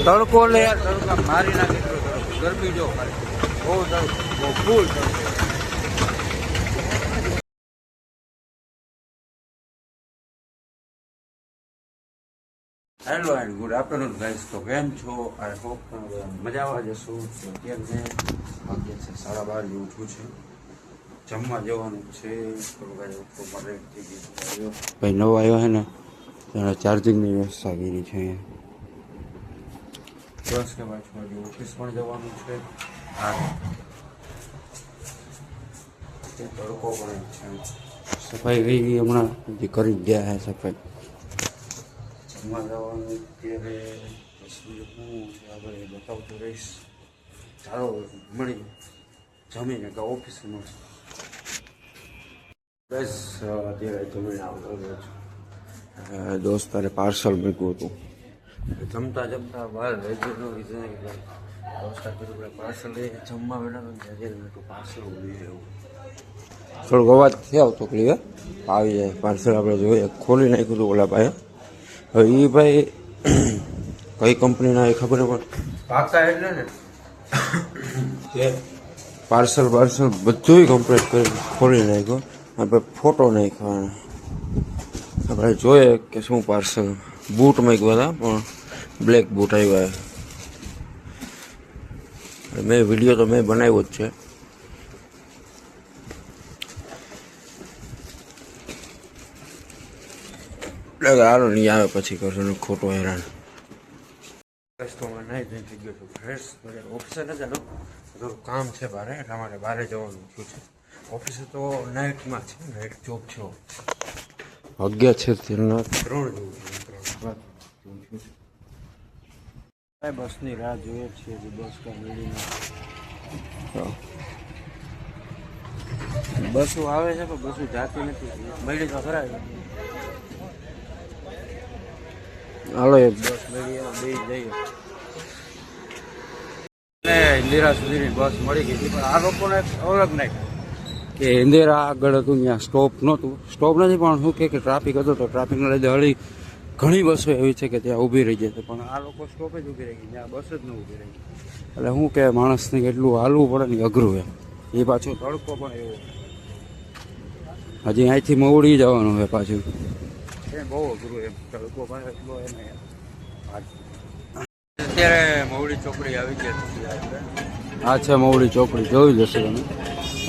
તડકો લે યાર, તડકા મારી નાખે એટલો તડકો. ગરમી જો ખાલી બહુ તડકો, બહુ ફૂલ તડકો. Hello and good afternoon guys. તો કેમ છો? આઈ હોપ મજામાં જશો. અત્યારે વાગ્યા છે 12:30 જેવું થયું છે. જમવા જવાનું છે. ભાઈ નવો આવ્યો છે ને, ત્યારે ચાર્જિંગની વ્યવસ્થા કરી છે અહીંયા. બસ કે પાછું ઓફિસ પણ જવાનું છે. હા, તડકો પણ છે. સફાઈ ગઈ હમણાં કરી ગયા છે સફાઈ. જમવા જવાનું અત્યારે તસવીર હું આગળ બતાવતો રહીશ. ચાલો મળી જમીને કે ઓફિસમાં બસ અત્યારે જમીને આવતો રહ્યો છું. દોસ્તારે પાર્સલ મૂક્યું હતું. જમતા જમતા બહાર રેગ્યુલર રીઝન દોસ્તાર કીધું પાર્સલ લઈ જમવા બેઠા પાર્સલ ઉભી રહ્યું. થોડોક અવાજ થી આવતો ક્લિયર આવી જાય. પાર્સલ આપણે જોઈએ ખોલી નાખ્યું હતું ઓલા ભાઈ. હવે એ ભાઈ કઈ કંપનીના એ ખબર પણ પાકા એટલે ને કે પાર્સલ બધું કમ્પ્લીટ કરી ખોલી નાખ્યો. આપણે ફોટો નાખ્યો. આપણે જોઈએ કે શું પાર્સલ. બૂટ મૂક્યા હતા પણ બ્લેક બૂટ આવ્યા. મેં વિડીયો તો મેં બનાવ્યો જ છે. હાલો નહીં આવે પછી કરશું ખોટો હેરાન. તો નહીં થઈ ગયો છું ફ્રેશ. ઓફિસે ન ચાલો, થોડું કામ છે બારે, એટલા માટે બહાર જવાનું શું છે. ઓફિસે તો નાઇટમાં છે, નાઇટ જોબ છે. 11 છે 3 જેવું છે. બસની રાહ જોઈએ છીએ. બસ મેળીને બસો આવે છે પણ બસો જાતી નથી. મળી તો ખરા. હાલો એક બસ મળી બે જઈએ. ઇન્દિરા સુધીની બસ મળી ગઈ હતી. પણ આ લોકોને અલગ નહીં કે ઇન્દિરા આગળ હતું ત્યાં સ્ટોપ નહોતું. સ્ટોપ નથી પણ શું કે ટ્રાફિક હતો તો ટ્રાફિકના લીધે હળી ઘણી બસો એવી છે કે ત્યાં ઊભી રહી જાય. પણ આ લોકો સ્ટોપે જ ઊભી રહી ગઈ, ત્યાં બસ જ ન ઊભી રહી. એટલે શું કે માણસને એટલું હાલવું પડે ને અઘરું એમ. એ પાછું તડકો પણ એવો. હજી અહીંથી મવડી જવાનું હોય પાછું. એ બહુ અઘરું એમ. તડકો પણ એટલો એને અત્યારે મવડી ચોકડી આવી ગઈ. આ છે મવડી ચોકડી, જોઈ જશે તમે.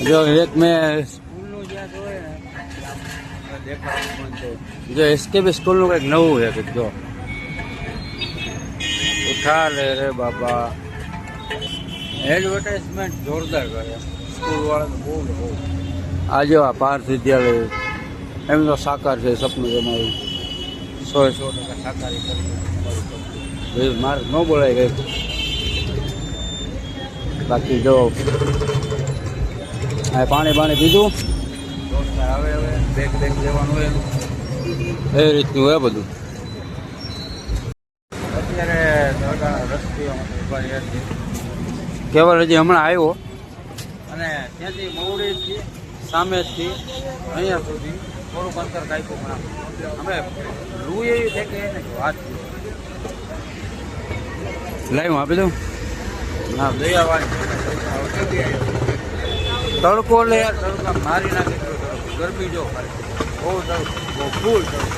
જો એક મેં સ્કૂલનું જ્યાં જોયે ને દેખાડવાનું છે. જો એસકેબી સ્કૂલનું કંઈક નવું છે કંઈક. જો ઉઠા રે બાબા, એડવર્ટાઇઝમેન્ટ જોરદાર કરે સ્કૂલ વાળા. બહુ આ જો આ પાર્થ વિદ્યાલય એમનો સાકાર છે સપનું. એમાં 100% સાકારી કરી. મારે ન બોલાય ગઈ. બાકી જો પાણી પીધું. હવે બેગ લેવાનું હોય એ રીતનું હોય બધું. અત્યારે કેવલ હજી હમણાં આવ્યો અને ત્યાંથી મવડીથી સામેથી અહીંયા સુધી થોડુંક અંતર કાપ્યું. પણ અમે રૂ એવી છે કે એને વાત લાઈવ આપી દઉં. હા દયાવાળી તડકો લે યાર, તડકા મારી નાખે એટલો તડકો. ગરમી જો ખાલી બહુ તડકો, બહુ ફૂલ તડકો.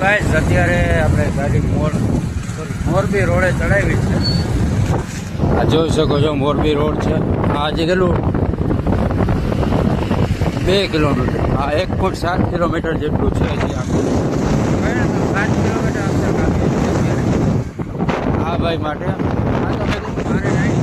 ગાઈસ અત્યારે આપણે ગાડી મોરબી રોડે ચડાવી છે. આ જોઈ શકો છો મોરબી રોડ છે. આ હજી કેટલું 2 કિલોમીટર, આ 1.7 કિલોમીટર જેટલું છે. હજી આપણે 7 કિલોમીટર અંતર કાપીએ છીએ આ ભાઈ માટે. આ તો મારે નહીં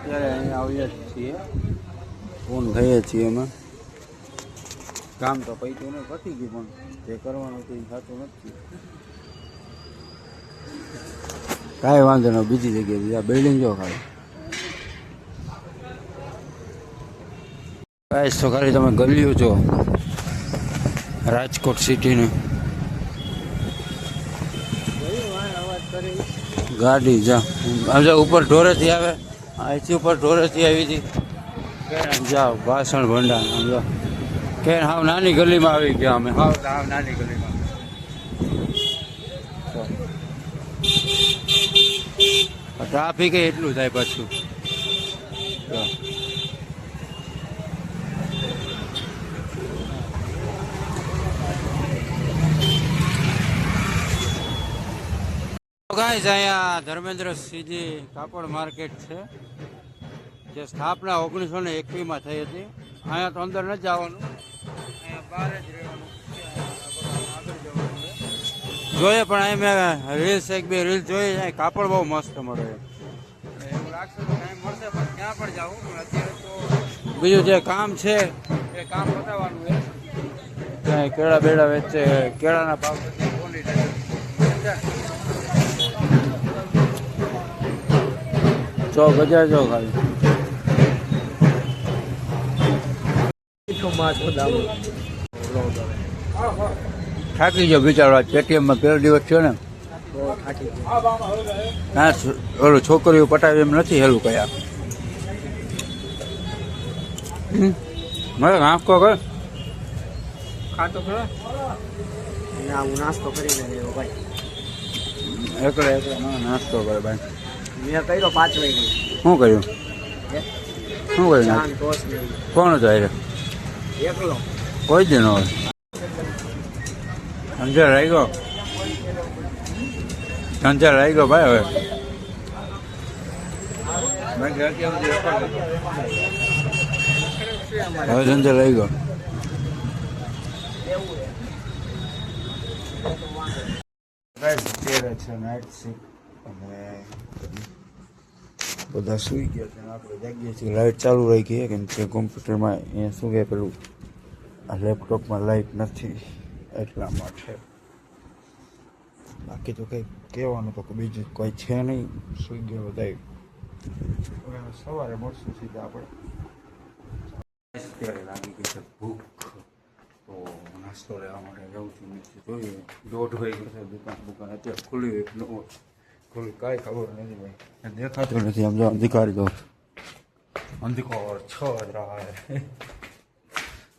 અત્યારે અહીંયા આવીએ જ છીએ, ફોન થઈએ છીએ અમે. કામ તો પૈતું ને પતી ગયું, પણ જે કરવાનું હતું એ થતું નથી. કાંઈ વાંધો નહીં, બીજી જગ્યાએ બીજા બિલ્ડિંગ જો ખાલી. કાંઈ તો ખાલી તમે ગલ્યું છો રાજકોટ સિટીનું. ગાડી જા ઉપર ઢોરેથી આવે, અહીંથી ઉપર ઢોરેથી આવી હતી. જાઓ ભાષણ ભંડાર સમજો કે હાવ નાની ગલીમાં આવી ગયા અમે. હાવ નાની ગલીમાં. ટ્રાફિક એટલું થાય પાછું. ગાઈસ અહીંયા ધર્મેન્દ્ર સિંહજી કાપડ માર્કેટ છે, જે સ્થાપના 1921માં થઈ હતી. અહીંયા તો અંદર નથી જવાનું, અહીંયા બહાર જ રહેવાનું. આગળ જવાનું જોઈએ, પણ અહીં મેં રીલ્સ 1-2 રીલ્સ જોઈ. અહીં કાપડ બહુ મસ્ત મળે. એવું લાગશે તો ટાઈમ મળશે પણ ત્યાં પણ જાવું. પણ અત્યારે તો બીજું જે કામ છે એ કામ બતાવવાનું છે. ત્યાં કેળા બેડા વેચે, કેળાના ભાવ બોલી જો બજાર જો ખાલી. થાકી ગયો બિચારો. પેટીએમમાં પહેલો દિવસ થયો ને, ના ઓલું છોકરીઓ પટાવી એમ નથી હેલું કયા. મારે નાસ્તો કર ખાતો ખરો. નાસ્તો કરીને ભાઈ એકલા નાસ્તો કરે ભાઈ. મેં કર્યો 5 વાગે. શું કર્યું? શું કર્યું? કોણ હતો? એકલો કોઈ જ ન હોય. અંજાર આવી ગયો, અંજાર આવી ગયો ભાઈ. હવે હવે અંજાર આવી ગયો. અત્યારે છે નાઇટ શિફ્ટ અને બધા સૂઈ ગયા છે. આપણે જાગીએ છીએ, લાઇટ ચાલુ રહી ગઈ. કેમ કે કોમ્પ્યુટરમાં અહીંયા શું કહે પેલું આ લેપટોપમાં લાઇટ નથી એટલા માટે. બાકી તો કંઈ કહેવાનું તો બીજું કોઈ છે નહીં. સૂઈ ગયો બધા. સવારે મળશું સીધા આપણે. અત્યારે લાગી ગઈ છે ભૂખ, તો નાસ્તો લેવા માટે જવું છું. નીચે જોઈએ 1:30 વાગ્યો છે. દુકાન અત્યારે ખુલ્લી હોય ન ખુલ્લી કાંઈ ખબર નથી ભાઈ. દેખાતું નથી. આમ જો અંધિકારી દો, અંધિકાર 6 જ રહા હે.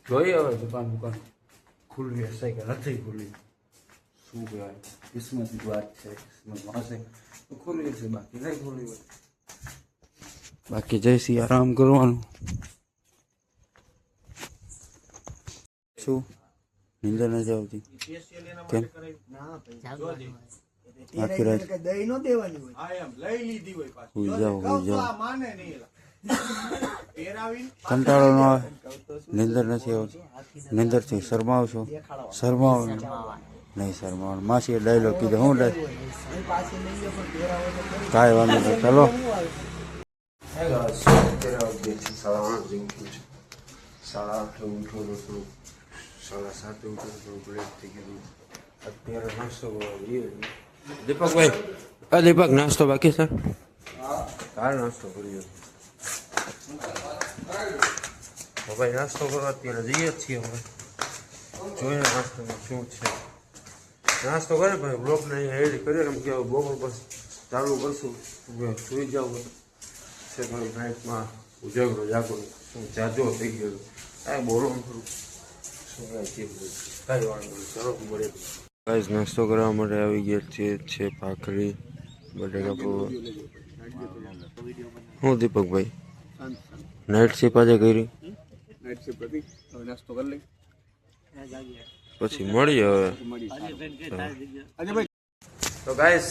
જોઈએ હવે દુકાન ખુલ્લી હશે કે નથી ખુલ્લી. શું કહેવાય, કિસ્મતની વાત છે. કિસ્મતમાં હશે તો ખુલ્લી હશે, બાકી નહીં ખુલ્લી હોય. બાકી જઈશી આરામ કરવાનું. શું નીંદર નથી આવતી? કેમ? આખી રાત સુઈ જાઓ. કંટાળો ન આવે? નીંદર નથી આવતી? નીંદરથી શરમાવ છો? શરમાવો નહીં શરમાવાનું. માસીએ ડાયલોગ કીધો. હું કાંઈ વાંધો નહીં, ચાલો. 8:30 ઉઠો થોડું, 7:30 ઉઠો થોડું બ્રેક થઈ ગયું. અત્યારે નાસ્તો દીપકભાઈ. દીપક નાસ્તો બાકી સર? કાલ નાસ્તો કર્યો તો ભાઈ. નાસ્તો કરવા અત્યારે જઈએ જ છીએ. હવે જોઈએ નાસ્તોમાં શું છે. નાસ્તો કરે ભાઈ બ્લોગને અહીંયા એડ કરીએ. એમ કે બપોર બસ ચાલુ કરશું. સુઈ જાવ છે થોડી નાઇટમાં ઉજાગરો જાગરો શું જાજો થઈ ગયો. કાંઈ બોલવાનું થોડું શું કાંઈ વાંધો નહીં. ચલો મળે. કાંઈ નાસ્તો કરવા માટે આવી ગયા છે ભાખરી બટેકા પૌવા. હું દીપકભાઈ નાઇટ શિપ આજે કરી. નાસ્તો કરી લઈ પછી મળીએ હવે. તો ગાઈસ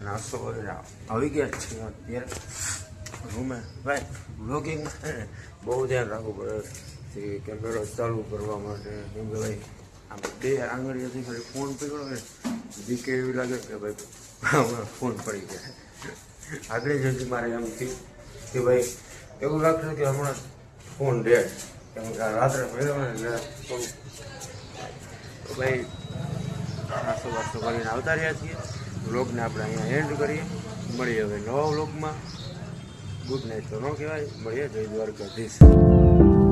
નાસ્તો કરીને આવી ગયા છે અત્યારે રૂમે. ભાઈ બ્લોગિંગ બહુ ધ્યાન રાખવું પડે. કેમેરો ચાલુ કરવા માટે કેમ કે ભાઈ આમ 2 આંગળીઓથી ખાલી ફોન પકડો ને બીકે એવી લાગે કે ભાઈ ફોન પડી ગયા. આગળ જતી મારે એમ થયું કે ભાઈ એવું લાગશે કે હમણાં ફોન ડેડ કેમ કે રાત્રે ફેર્યો ને એટલે થોડું તો ભાઈ નાસ્તો વાસ્તો કરીને આવતા રહ્યા છીએ. વ્લોગને આપણે અહીંયા એન્ડ કરીએ. મળીએ હવે નવા વ્લોગમાં. ગુડ નાઇટ તો ન કહેવાય, મળીએ. જય દ્વારકાધીશ.